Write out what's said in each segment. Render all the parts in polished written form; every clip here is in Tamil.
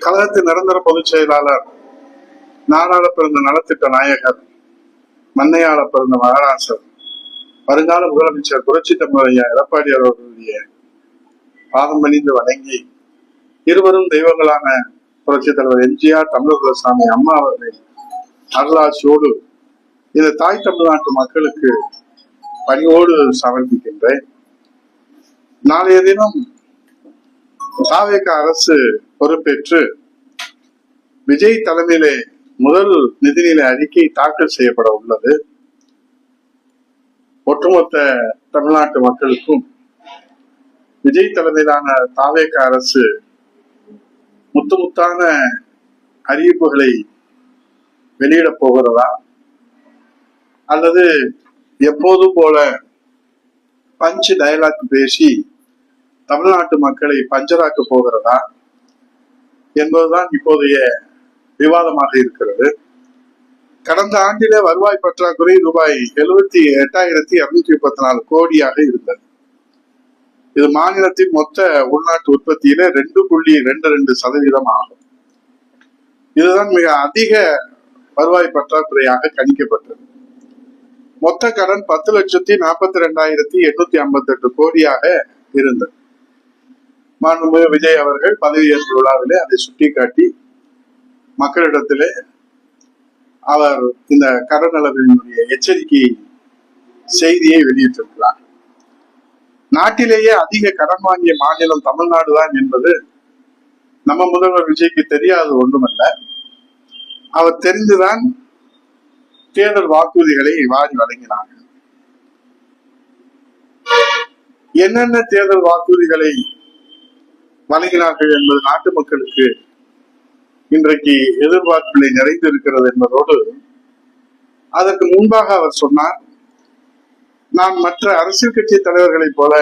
கழகத்தின் நிரந்தர பொதுச் செயலாளர், நாடாள பிறந்த நலத்திட்ட நாயகர், மண்ணையாள பிறந்த மகாராசர், வருங்கால முதலமைச்சர் புரட்சி தமிழர் எடப்பாடி அவர்களுடைய பாதம் பணிந்து வணங்கி, இருவரும் தெய்வங்களான புரட்சி தலைவர் எம்ஜிஆர், தமிழகுலசாமி அம்மா அவர்களின் அருளாட்சியோடு இந்த தாய் தமிழ்நாட்டு மக்களுக்கு பணியோடு சமர்ப்பிக்கின்றேன். நாளைய தினம் தாவேக அரசு பொறுப்பேற்று விஜய் தலைமையிலே முதல் நிதிநிலை அறிக்கை தாக்கல் செய்யப்பட உள்ளது. ஒட்டுமொத்த தமிழ்நாட்டு மக்களுக்கும் விஜய் தலைமையிலான தாவேக அரசு முத்தான அறிவிப்புகளை வெளியிடப் போகிறதா, அல்லது எப்போதும் போல பஞ்ச் டயலாக் பேசி தமிழ்நாட்டு மக்களை பஞ்சராக்க போகிறதா என்பதுதான் இப்போதைய விவாதமாக இருக்கிறது. கடந்த ஆண்டிலே வருவாய் பற்றாக்குறை ரூபாய் 78,234 கோடியாக இருந்தது. இது மாநிலத்தின் மொத்த உள்நாட்டு உற்பத்தியில 2.22% ஆகும். இதுதான் மிக அதிக வருவாய் பற்றாக்குறையாக கணிக்கப்பட்டது. மொத்த கடன் 10,42,858 கோடியாக இருந்தது. மாண்புமிகு விஜய் அவர்கள் பதவியேற்பு விழாவிலே அதை சுட்டிக்காட்டி மக்களிடத்திலே அவர் இந்த கடன் அளவினுடைய எச்சரிக்கை செய்தியை வெளியிட்டிருக்கிறார். நாட்டிலேயே அதிக கடன் வாங்கிய மாநிலம் தமிழ்நாடு தான் என்பது நம்ம முதல்வர் விஜய்க்கு தெரியாது ஒன்றுமல்ல. அவர் தெரிந்துதான் தேர்தல் வாக்குறுதிகளை வாரி வழங்கினார். என்னென்ன தேர்தல் வாக்குறுதிகளை வழங்கினார்கள் என்பது நாட்டு மக்களுக்கு இன்றைக்கு எதிர்பார்ப்புகளை நிறைந்து இருக்கிறது என்பதோடு, அதற்கு முன்பாக அவர் சொன்னார், நான் மற்ற அரசியல் கட்சி தலைவர்களைப் போல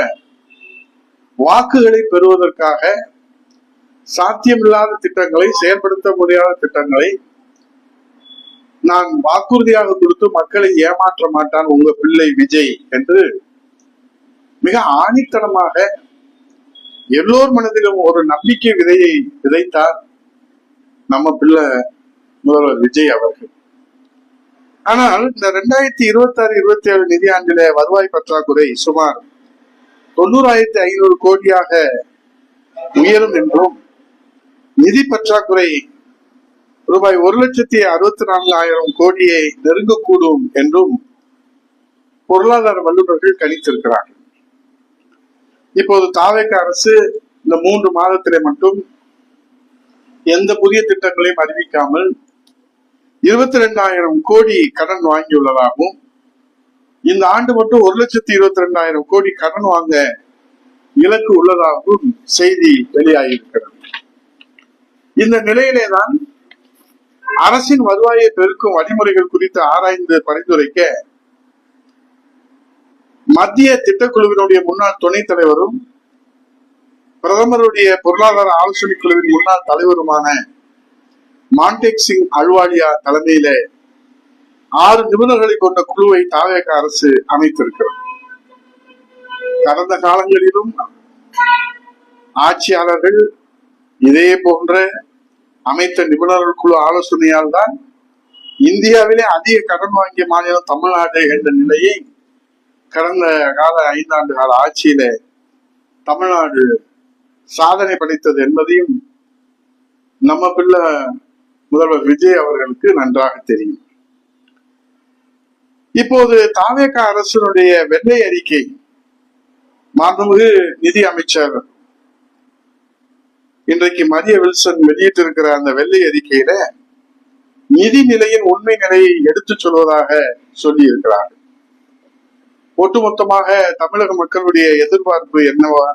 வாக்குகளை பெறுவதற்காக சாத்தியமில்லாத திட்டங்களை, செயல்படுத்த முடியாத திட்டங்களை நான் வாக்குறுதியாக கொடுத்து மக்களை ஏமாற்ற மாட்டான் உங்க பிள்ளை விஜய் என்று மிக ஆணித்தனமாக எல்லோர் மனதிலும் ஒரு நம்பிக்கை விதையை விதைத்தார் நம்ம பிள்ளை முதல்வர் விஜய் அவர்கள். ஆனால் இந்த 2026-27 நிதியாண்டில வருவாய் பற்றாக்குறை சுமார் 90,500 கோடியாக உயரும் என்றும், நிதி பற்றாக்குறை ரூபாய் 1,64,000 கோடியை நெருங்கக்கூடும் என்றும் பொருளாதார வல்லுநர்கள் கணித்திருக்கிறார்கள். இப்போது தாவேக அரசு இந்த 3 மாதத்திலே மட்டும் எந்த புதிய திட்டங்களையும் அறிவிக்காமல் 22,000 கோடி கடன் வாங்கியுள்ளதாகவும், இந்த ஆண்டு மட்டும் 1,22,000 கோடி கடன் வாங்க இலக்கு உள்ளதாகவும் செய்தி வெளியாகியிருக்கிறது. இந்த நிலையிலேதான் அரசின் வருவாயை பெருக்கும் வழிமுறைகள் குறித்து ஆராய்ந்து பரிந்துரைக்க மத்திய திட்டக்குழுவினுடைய முன்னாள் துணைத் தலைவரும் பிரதமருடைய பொருளாதார ஆலோசனை குழுவின் முன்னாள் தலைவருமான மான்டேக் சிங் அல்வாலியா தலைமையில 6 நிபுணர்களை கொண்ட குழுவை தாவேக அரசு அமைத்திருக்கிறது. கடந்த காலங்களிலும் ஆட்சியாளர்கள் இதே போன்ற அமைத்த நிபுணர்கள் குழு ஆலோசனையால் தான் இந்தியாவிலே அதிக கடன் வாங்கிய மாநிலம் தமிழ்நாடு என்ற நிலையை கடந்த கால 5 ஆண்டு கால ஆட்சியில தமிழ்நாடு சாதனை படைத்தது என்பதையும் நம்ம பிள்ளை முதல்வர் விஜய் அவர்களுக்கு நன்றாக தெரியும். இப்போது தாவேக அரசினுடைய வெள்ளை அறிக்கை, மாண்புமிகு நிதி அமைச்சர் இன்றைக்கு மரிய வில்சன் வெளியிட்டிருக்கிற அந்த வெள்ளை அறிக்கையில நிதி நிலையின் உண்மை நிலையை எடுத்துச் சொல்வதாக சொல்லி இருக்கிறார். ஒட்டுமொத்தமாக தமிழக மக்களுடைய எதிர்பார்ப்பு என்னவா?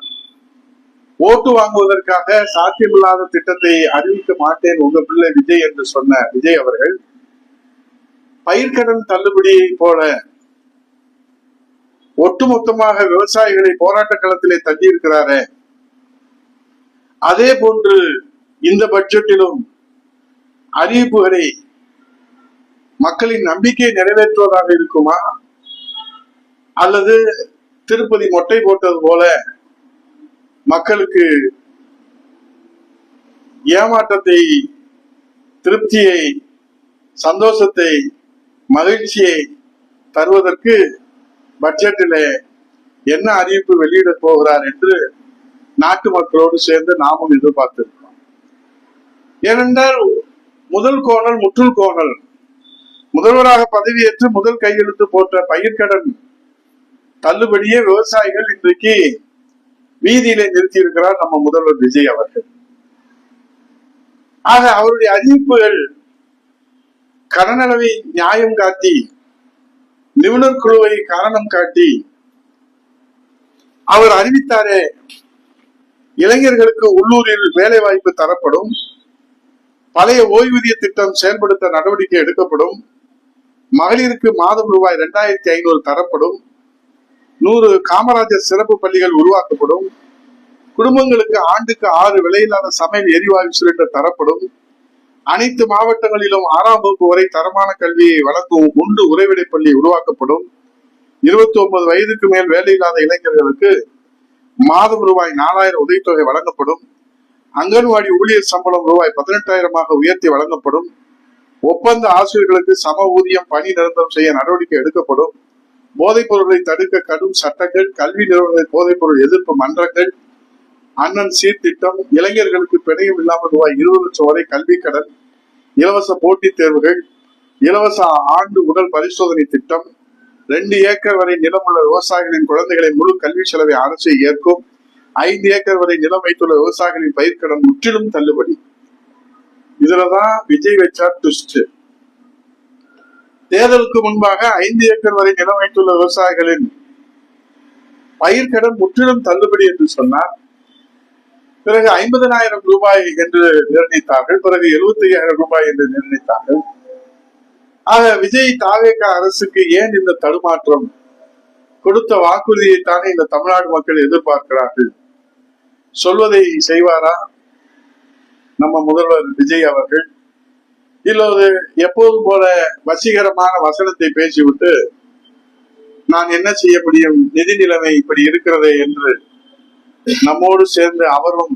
ஓட்டு வாங்குவதற்காக சாத்தியமில்லாத திட்டத்தை அறிவிக்க மாட்டேன் உங்க பிள்ளை விஜய் என்று சொன்ன விஜய் அவர்கள் பயிர்க்கடன் தள்ளுபடியை போல ஒட்டுமொத்தமாக விவசாயிகளை போராட்ட களத்திலே தள்ளி இருக்கிறாரே, அதே போன்று இந்த பட்ஜெட்டிலும் அறிவிப்புகளை மக்களின் நம்பிக்கையை நிறைவேற்றுவதாக இருக்குமா, அல்லது திருப்பதி மொட்டை போட்டது போல மக்களுக்கு ஏமாற்றத்தை, திருப்தியை, சந்தோஷத்தை, மகிழ்ச்சியை தருவதற்கு பட்ஜெட்டிலே என்ன அறிவிப்பு வெளியிட போகிறார் என்று நாட்டு மக்களோடு சேர்ந்து நாமும் எதிர்பார்த்திருக்கிறோம். ஏனென்றால் முதல் கோணல் முற்றுல் கோணல். முதல்வராக பதவியேற்று முதல் கையெழுத்து போட்ட பயிர்க்கடன் தள்ளுபடியே விவசாயிகள் இன்றைக்கு வீதியிலே நிறுத்தி இருக்கிறார் நம்ம முதல்வர் விஜய் அவர்கள். ஆக அவருடைய அறிவிப்புகள் கடனளவை நியாயம் காட்டி, நிபுணர் குழுவை காரணம் காட்டி அவர் அறிவித்தாரே, இளைஞர்களுக்கு உள்ளூரில் வேலை வாய்ப்பு தரப்படும், பழைய ஓய்வூதிய திட்டம் செயல்படுத்த நடவடிக்கை எடுக்கப்படும், மகளிருக்கு மாதம் ரூபாய் 2500 தரப்படும், 100 காமராஜர் சிறப்பு பள்ளிகள் உருவாக்கப்படும், குடும்பங்களுக்கு ஆண்டுக்கு 6 விலையில்லாத சமையல் எரிவாயு சிலிண்டர் தரப்படும், அனைத்து மாவட்டங்களிலும் 6ஆம் வகுப்பு வரை தரமான கல்வியை வழங்கும் உண்டு உறைவிடை பள்ளி உருவாக்கப்படும், 29 வயதுக்கு மேல் வேலையில்லாத இளைஞர்களுக்கு மாதம் ரூபாய் 4000 உதவித்தொகை வழங்கப்படும், அங்கன்வாடி ஊழியர் சம்பளம் ரூபாய் 18,000 உயர்த்தி வழங்கப்படும், ஒப்பந்த ஆசிரியர்களுக்கு சம ஊதியம், பணி நிரந்தரம் செய்ய நடவடிக்கை எடுக்கப்படும், போதைப் பொருளை தடுக்க கடும் சட்டங்கள், கல்வி நிறுவனங்களில் போதைப் பொருள் எதிர்ப்பு மன்றங்கள், அண்ணன் சீர்திட்டம், இளைஞர்களுக்கு பிணையம் இல்லாமல் ரூபாய் 20 லட்சம் வரை கல்வி கடன், இலவச போட்டித் தேர்வுகள், இலவச ஆண்டு உடல் பரிசோதனை திட்டம், 2 ஏக்கர் வரை நிலம் உள்ள விவசாயிகளின் குழந்தைகளை முழு கல்வி செலவை அரசு ஏற்கும், 5 ஏக்கர் வரை நிலம் வைத்துள்ள விவசாயிகளின் பயிர்க்கடன் முற்றிலும் தள்ளுபடி. இதுலதான் விஜய் வச்சார் ட்விஸ்ட். தேர்தலுக்கு முன்பாக 5 ஏக்கர் வரை நிலம் வைத்துள்ள விவசாயிகளின் பயிர்க்கடன் முற்றிலும் தள்ளுபடி என்று சொன்னார். பிறகு 50,000 ரூபாய் என்று நிர்ணயித்தார்கள், பிறகு 75,000 ரூபாய் என்று நிர்ணயித்தார்கள். ஆக விஜய் தாவேக அரசுக்கு ஏன் இந்த தடுமாற்றம்? கொடுத்த வாக்குறுதியைத்தானே இந்த தமிழ்நாடு மக்கள் எதிர்பார்க்கிறார்கள். சொல்வதை செய்வாரா நம்ம முதல்வர் விஜய் அவர்கள்? இல்லது எப்போதும் போல வசீகரமான வசனத்தை பேசிவிட்டு நான் என்ன செய்ய முடியும், நிதி நிலைமை இப்படி இருக்கிறதே என்று நம்மோடு சேர்ந்து அவரும்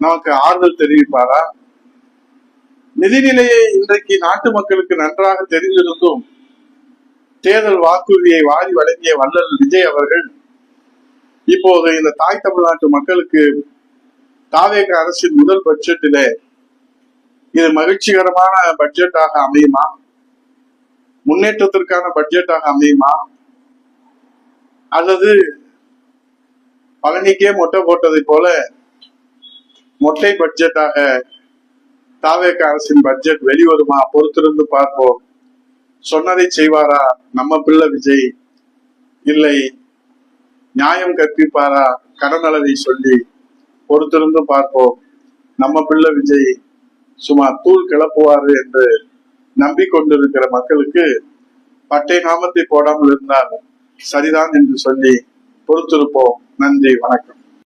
நமக்கு ஆறுதல் தெரிவிப்பாரா? நிதிநிலையை இன்றைக்கு நாட்டு மக்களுக்கு நன்றாக தெரிந்திருந்தும் தேர்தல் வாக்குறுதியை வாரி வழங்கிய வள்ளல் விஜய் அவர்கள் இப்போது இந்த தாய் தமிழ்நாட்டு மக்களுக்கு தாவேக அரசின் முதல் பட்ஜெட்டிலே இது மகிழ்ச்சிகரமான பட்ஜெட்டாக அமையுமா, முன்னேற்றத்திற்கான பட்ஜெட்டாக அமையுமா, அல்லது பழனிக்கே மொட்டை போட்டதை போல மொட்டை பட்ஜெட்டாக தாவேக அரசின் பட்ஜெட் வெளிவருமா? பொறுத்திருந்து பார்ப்போம். சொன்னதை செய்வாரா நம்ம பிள்ளை விஜய்? இல்லை நியாயம் கற்பிப்பாரா கடன் அளவை சொல்லி? பொறுத்திருந்து பார்ப்போம். நம்ம பிள்ளை விஜய் சும்மா தூள் கிளப்புவாரு என்று நம்பிக்கொண்டிருக்கிற மக்களுக்கு பட்டை நாமத்தை போடாமல் இருந்தால் சரிதான் என்று சொல்லி பொறுத்திருப்போம். நன்றி, வணக்கம்.